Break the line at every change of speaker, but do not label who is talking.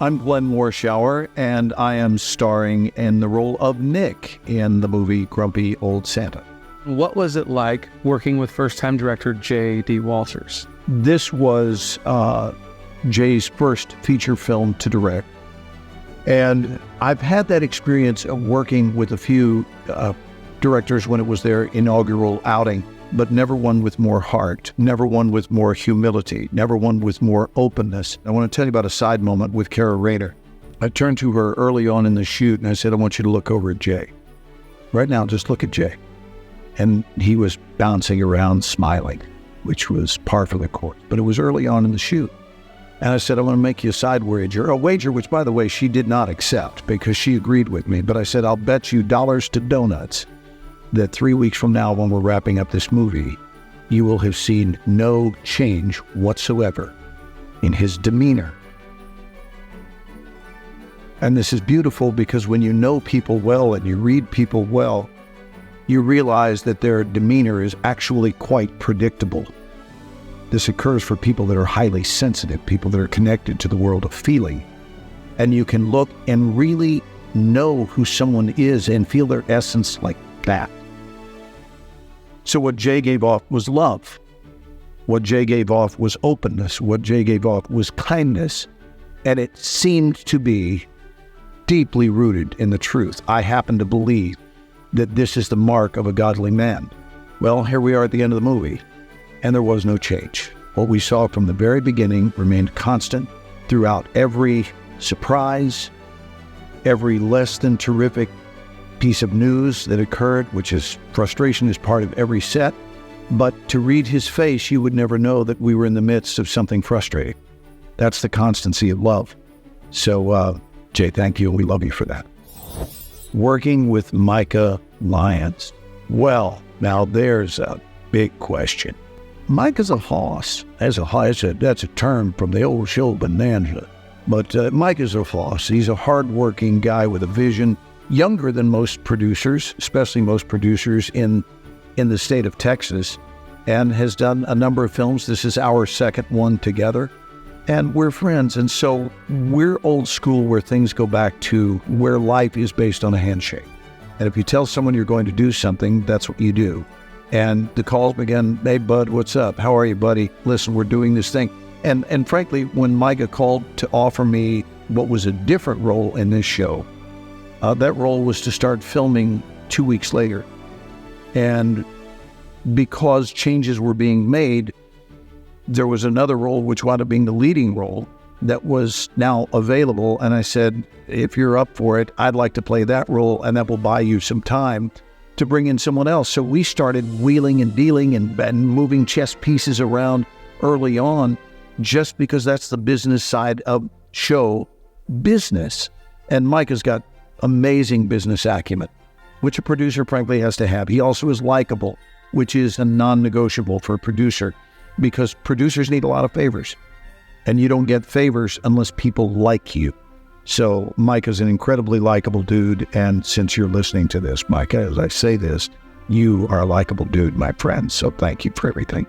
I'm Glenn Morshower, and I am starring in the role of Nick in the movie Grumpy Old Santa.
What was it like working with first-time director J.D. Walters?
This was Jay's first feature film to direct, and I've had that experience of working with a few directors when it was their inaugural outing, but never one with more heart, never one with more humility, never one with more openness. I want to tell you about a side moment with Kara Rayner. I turned to her early on in the shoot and I said, I want you to look over at Jay. Right now, just look at Jay. And he was bouncing around smiling, which was par for the course. But it was early on in the shoot. And I said, I want to make you a side wager, which, by the way, she did not accept because she agreed with me. But I said, I'll bet you dollars to donuts that 3 weeks from now, when we're wrapping up this movie, you will have seen no change whatsoever in his demeanor. And this is beautiful because when you know people well and you read people well, you realize that their demeanor is actually quite predictable. This occurs for people that are highly sensitive, people that are connected to the world of feeling. And you can look and really know who someone is and feel their essence like that. So what Jay gave off was love. What Jay gave off was openness. What Jay gave off was kindness. And it seemed to be deeply rooted in the truth. I happen to believe that this is the mark of a godly man. Well, here we are at the end of the movie, and there was no change. What we saw from the very beginning remained constant throughout every surprise, every less than terrific piece of news that occurred, which is frustration is part of every set. But to read his face, you would never know that we were in the midst of something frustrating. That's the constancy of love. So, Jay, thank you, and we love you for that. Working with Micah Lyons. Well, now there's a big question. Micah's a hoss. That's a term from the old show Bonanza. But Mike is a hoss. He's a hardworking guy with a vision, younger than most producers, especially most producers in the state of Texas, and has done a number of films. This is our second one together, and we're friends. And so we're old school where things go back to where life is based on a handshake. And if you tell someone you're going to do something, that's what you do. And the calls began, hey, bud, what's up? How are you, buddy? Listen, we're doing this thing. And frankly, when Micah called to offer me what was a different role in this show, that role was to start filming 2 weeks later. And because changes were being made, there was another role which wound up being the leading role that was now available. And I said, if you're up for it, I'd like to play that role, and that will buy you some time to bring in someone else. So we started wheeling and dealing and moving chess pieces around early on, just because that's the business side of show business. And Mike has got amazing business acumen, which a producer frankly has to have. He also is likable, which is a non-negotiable for a producer, because producers need a lot of favors, and you don't get favors unless people like you. So Mike is an incredibly likable dude, and since you're listening to this, Mike, as I say this, you are a likable dude, my friend, so thank you for everything.